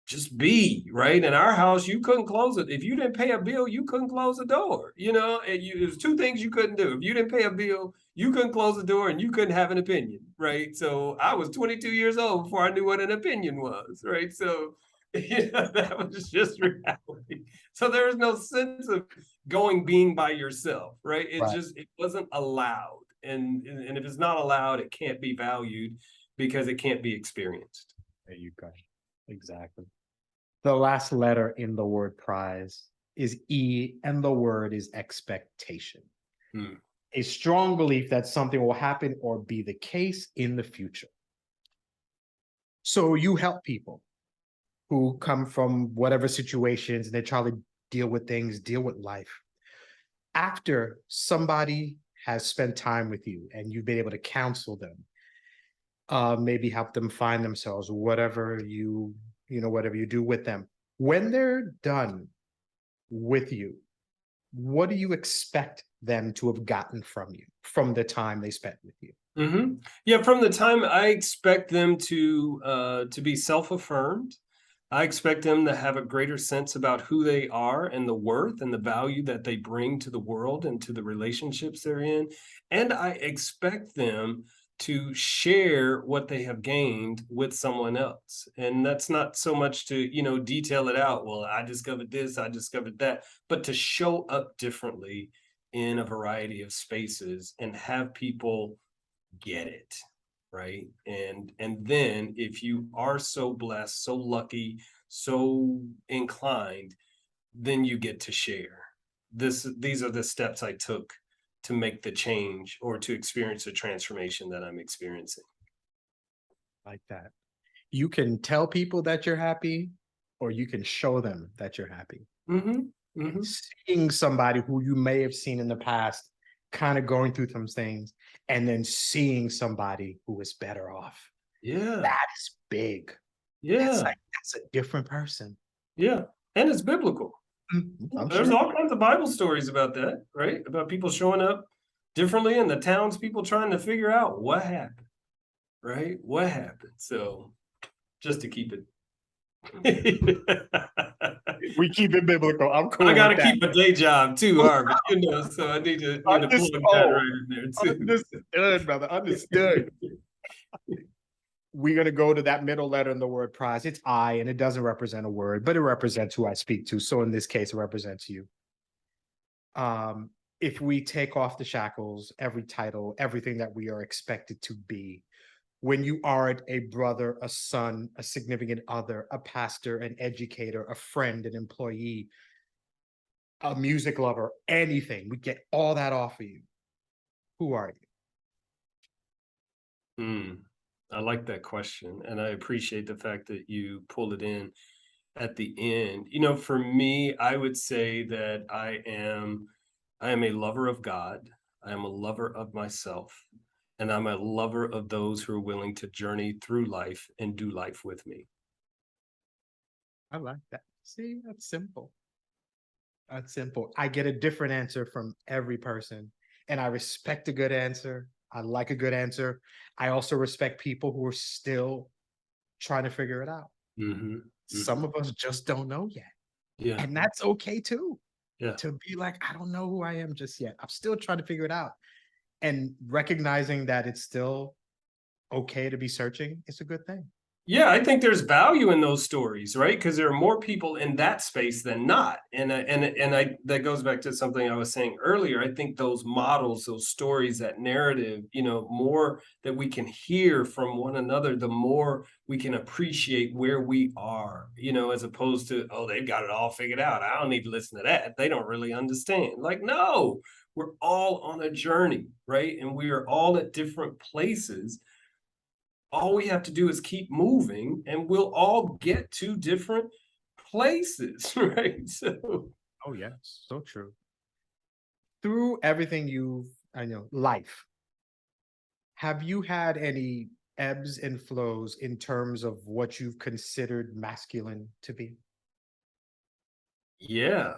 S2: just be, right? In our house, you couldn't close it. If you didn't pay a bill, you couldn't close the door, and there's two things you couldn't do. If you didn't pay a bill, you couldn't close the door and you couldn't have an opinion, right? So I was 22 years old before I knew what an opinion was, right? So, that was just reality. So there was no sense of being by yourself, right? It wasn't allowed. And if it's not allowed, it can't be valued because it can't be experienced.
S1: There you go. Exactly. The last letter in the word prize is E, and the word is expectation. A strong belief that something will happen or be the case in the future. So you help people who come from whatever situations and they try to deal with things, deal with life. After somebody has spent time with you and you've been able to counsel them, maybe help them find themselves, whatever you do with them. When they're done with you, what do you expect them to have gotten from you, from the time they spent with you?
S2: Yeah, from the time, I expect them to be self-affirmed. I expect them to have a greater sense about who they are and the worth and the value that they bring to the world and to the relationships they're in. And I expect them to share what they have gained with someone else. And that's not so much to, detail it out. Well, I discovered this, I discovered that, but to show up differently in a variety of spaces and have people get it. Right. And then if you are so blessed, so lucky, so inclined, then you get to share. These are the steps I took to make the change or to experience the transformation that I'm experiencing.
S1: Like that. You can tell people that you're happy, or you can show them that you're happy. Seeing somebody who you may have seen in the past kind of going through some things, and then seeing somebody who is better off.
S2: Yeah.
S1: That is big.
S2: Yeah.
S1: That's a different person.
S2: Yeah. And it's biblical. There's all kinds of Bible stories about that, right? About people showing up differently and the townspeople trying to figure out what happened, right? What happened? So just to keep it
S1: We keep it biblical. I'm cool
S2: I got to
S1: with that.
S2: keep a day job too, Harvey. So I need to
S1: Understood.
S2: plug that right in there too.
S1: Understood, brother. Understood. We're going to go to that middle letter in the word prize. It's I, and it doesn't represent a word, but it represents who I speak to. So in this case, it represents you. If we take off the shackles, every title, everything that we are expected to be, when you aren't a brother, a son, a significant other, a pastor, an educator, a friend, an employee, a music lover, anything, we get all that off of you. Who are you?
S2: I like that question, and I appreciate the fact that you pulled it in at the end. For me, I would say that I am a lover of God. I am a lover of myself, and I'm a lover of those who are willing to journey through life and do life with me.
S1: I like that. See, that's simple. That's simple. I get a different answer from every person, and I respect a good answer. I like a good answer. I also respect people who are still trying to figure it out. Some of us just don't know yet.
S2: Yeah.
S1: And that's okay too.
S2: Yeah.
S1: To be like, I don't know who I am just yet. I'm still trying to figure it out. And recognizing that it's still okay to be searching is a good thing.
S2: Yeah, I think there's value in those stories, right? Because there are more people in that space than not, and I that goes back to something I was saying earlier. I think those models, those stories, that narrative, more that we can hear from one another, the more we can appreciate where we are, as opposed to, oh, they've got it all figured out. I don't need to listen to that. They don't really understand. Like, no, we're all on a journey, right? And we are all at different places. All we have to do is keep moving and we'll all get to different places, right?
S1: Oh, yes, so true. Through everything life, have you had any ebbs and flows in terms of what you've considered masculine to be?
S2: Yeah,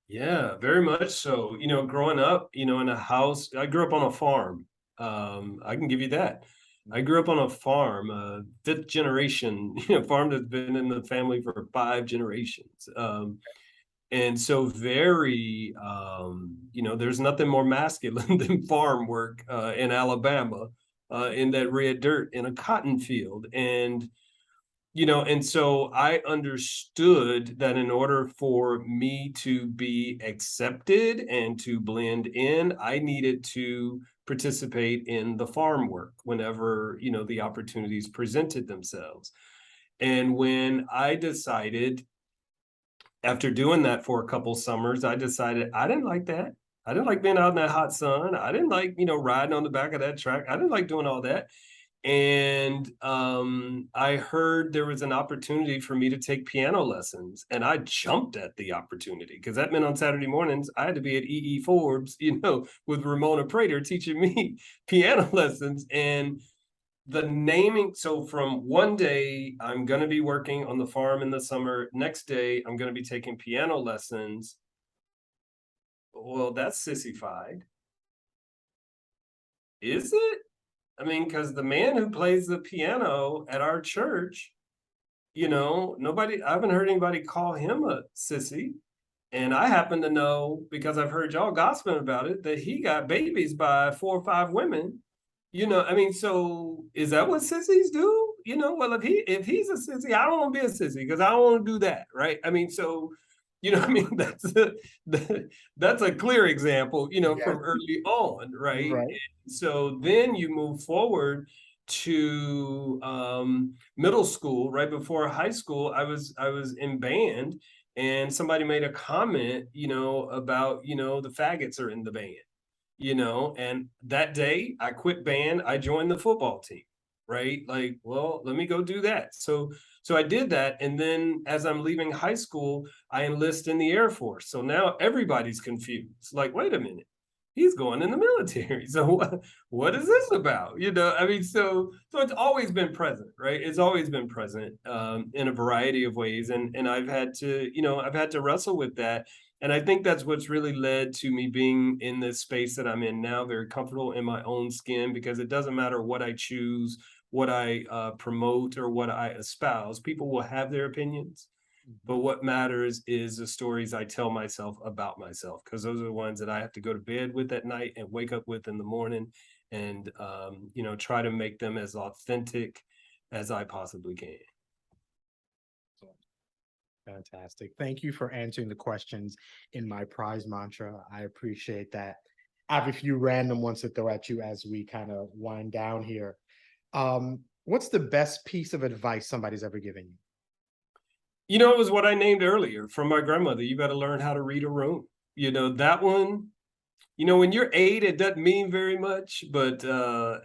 S2: very much so. Growing up, in a house, I grew up on a farm. I can give you that. I grew up on a farm, fifth generation, farm that's been in the family for 5 generations. And so there's nothing more masculine than farm work in Alabama, in that red dirt in a cotton field. And so I understood that in order for me to be accepted and to blend in, I needed to participate in the farm work whenever, the opportunities presented themselves. And when I decided, after doing that for a couple summers, I decided I didn't like that. I didn't like being out in that hot sun. I didn't like, riding on the back of that track. I didn't like doing all that. And I heard there was an opportunity for me to take piano lessons, and I jumped at the opportunity because that meant on Saturday mornings I had to be at E.E. Forbes, with Ramona Prater teaching me piano lessons. And the naming, so from one day I'm going to be working on the farm in the summer, next day I'm going to be taking piano lessons. Well, that's sissified. Is it? I mean, because the man who plays the piano at our church, nobody, I haven't heard anybody call him a sissy. And I happen to know, because I've heard y'all gossiping about it, that he got babies by 4 or 5 women. So is that what sissies do? Well, if he's a sissy, I don't want to be a sissy because I don't want to do that, right? That's a clear example, from early on, right?
S1: Right.
S2: So then you move forward to middle school. Right before high school, I was in band, and somebody made a comment, about, the faggots are in the band, and that day I quit band, I joined the football team, right? Like, well, let me go do that. So I did that, and then as I'm leaving high school, I enlist in the Air Force. So now everybody's confused. Like, wait a minute, he's going in the military. So what is this about? So it's always been present, right? It's always been present in a variety of ways, and I've had to wrestle with that. And I think that's what's really led to me being in this space that I'm in now, very comfortable in my own skin, because it doesn't matter what I choose, what I promote or what I espouse. People will have their opinions, but what matters is the stories I tell myself about myself, because those are the ones that I have to go to bed with at night and wake up with in the morning, and try to make them as authentic as I possibly can.
S1: Fantastic. Thank you for answering the questions in my prize mantra. I appreciate that. I have a few random ones to throw at you as we kind of wind down here. What's the best piece of advice somebody's ever given you?
S2: It was what I named earlier from my grandmother. You got to learn how to read a room. That one, when you're 8, it doesn't mean very much, but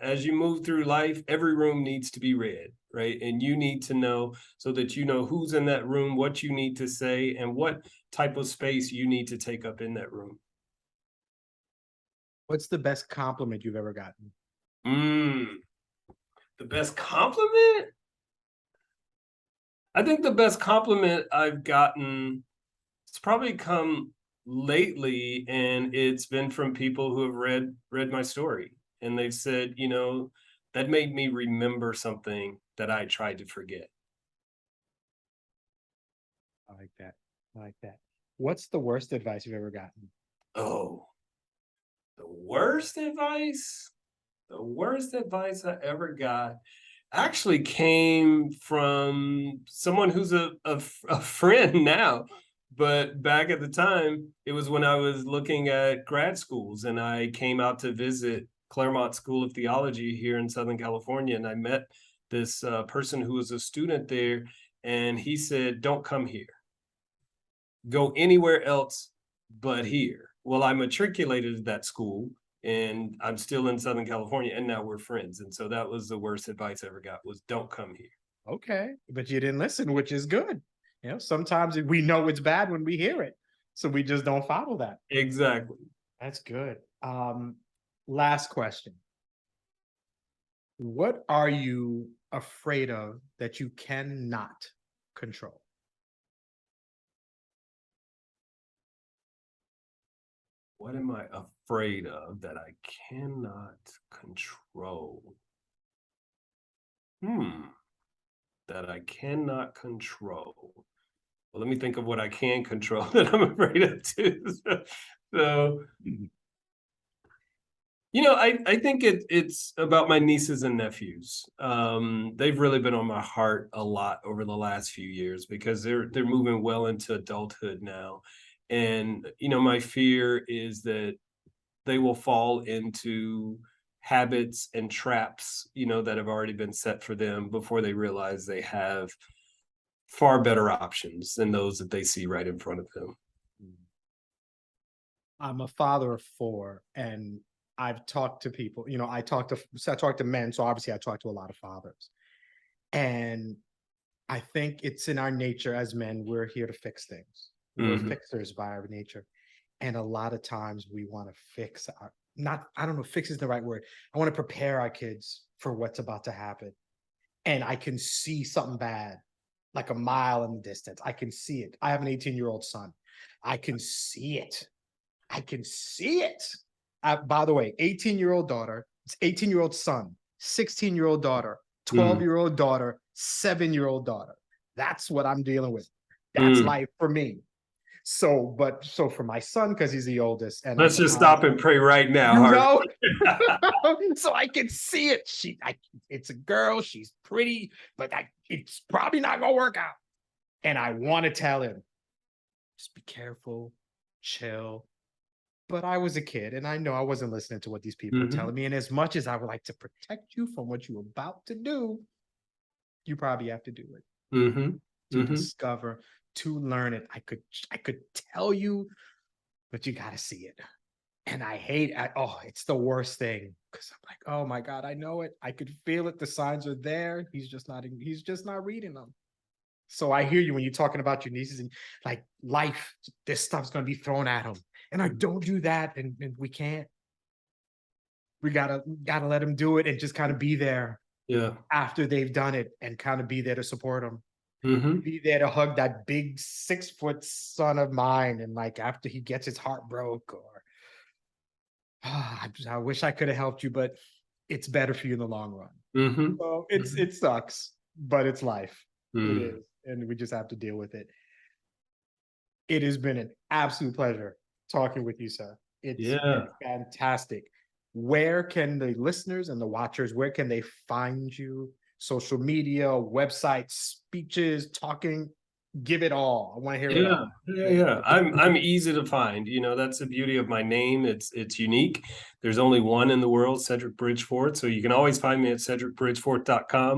S2: as you move through life, every room needs to be read, right? And you need to know, so that you know who's in that room, what you need to say, and what type of space you need to take up in that room.
S1: What's the best compliment you've ever gotten?
S2: The best compliment? I think the best compliment I've gotten, it's probably come lately, and it's been from people who have read my story, and they've said, that made me remember something that I tried to forget.
S1: I like that. I like that. What's the worst advice you've ever gotten?
S2: Oh, the worst advice? The worst advice I ever got actually came from someone who's a friend now. But back at the time, it was when I was looking at grad schools, and I came out to visit Claremont School of Theology here in Southern California. And I met this person who was a student there, and he said, "Don't come here. Go anywhere else but here." Well, I matriculated at that school, and I'm still in Southern California, and now we're friends. And so that was the worst advice I ever got, was don't come here.
S1: Okay, but you didn't listen, which is good. Sometimes we know it's bad when we hear it, so we just don't follow that.
S2: Exactly.
S1: That's good. Last question. What are you afraid of that you cannot control?
S2: What am I afraid of that I cannot control? That I cannot control. Well, let me think of what I can control that I'm afraid of too. So, I think it's about my nieces and nephews. They've really been on my heart a lot over the last few years, because they're moving well into adulthood now. And, my fear is that they will fall into habits and traps, that have already been set for them before they realize they have far better options than those that they see right in front of them.
S1: I'm a father of 4, and I've talked to people, I talk to men, so obviously I talk to a lot of fathers. And I think it's in our nature as men, we're here to fix things. We're fixers by our nature. And a lot of times we want to fix I don't know, fix is the right word. I want to prepare our kids for what's about to happen. And I can see something bad, like a mile in the distance. I can see it. I have an 18-year-old son. I can see it. I can see it. By the way, 18-year-old daughter, 18-year-old son, 16-year-old daughter, 12-year-old daughter, 7-year-old daughter. That's what I'm dealing with. That's life for me. So for my son, because he's the oldest, and
S2: let's just stop and pray right now, Harvey.
S1: So I can see it. It's a girl. She's pretty, but it's probably not gonna work out. And I want to tell him, just be careful, chill. But I was a kid, and I know I wasn't listening to what these people were telling me. And as much as I would like to protect you from what you're about to do, you probably have to do it to discover, to learn it. I could tell you, but you got to see it. And it's the worst thing, because I'm like, oh my God, I know it. I could feel it. The signs are there. He's just not reading them. So I hear you when you're talking about your nieces, and like life, this stuff's going to be thrown at them. And I don't do that. And we can't. We gotta let them do it and just kind of be there.
S2: Yeah.
S1: After they've done it, and kind of be there to support them. Be there to hug that big 6-foot son of mine. And like after he gets his heart broke, or I wish I could have helped you, but it's better for you in the long run.
S2: Mm-hmm.
S1: So it sucks, but it's life. It
S2: Mm.
S1: is, and we just have to deal with it. It has been an absolute pleasure talking with you, sir. It's
S2: Yeah.
S1: been fantastic. Where can the listeners and the watchers, where can they find you? Social media, websites, speeches, talking, give it all. I want to hear it all.
S2: Yeah. I'm easy to find. You know, that's the beauty of my name. It's unique. There's only one in the world, Cedrick Bridgeforth. So you can always find me at cedrickbridgeforth.com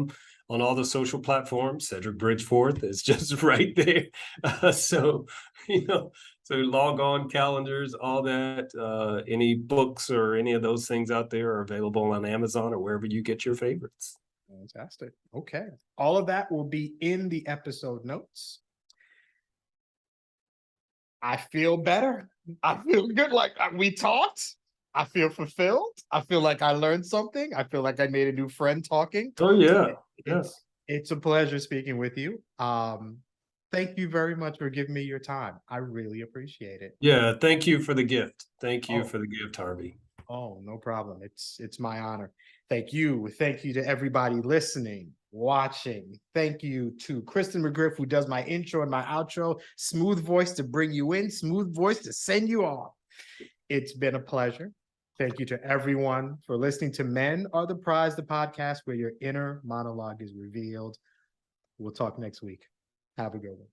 S2: on all the social platforms. Cedrick Bridgeforth is just right there. So, you know, so log on, calendars, all that. Any books or any of those things out there are available on Amazon or wherever you get your favorites.
S1: Fantastic. Okay. All of that will be in the episode notes. I feel better. I feel good. Like we talked. I feel fulfilled. I feel like I learned something. I feel like I made a new friend talking.
S2: Oh yeah.
S1: It's a pleasure speaking with you. Thank you very much for giving me your time. I really appreciate it.
S2: Yeah, thank you for the gift. Thank you
S1: Oh.
S2: for the gift, Harvey.
S1: Oh, no problem. It's my honor. Thank you. Thank you to everybody listening, watching. Thank you to Kristen McGriff, who does my intro and my outro. Smooth voice to bring you in, smooth voice to send you off. It's been a pleasure. Thank you to everyone for listening to Men Are the Prize, the podcast where your inner monologue is revealed. We'll talk next week. Have a good one.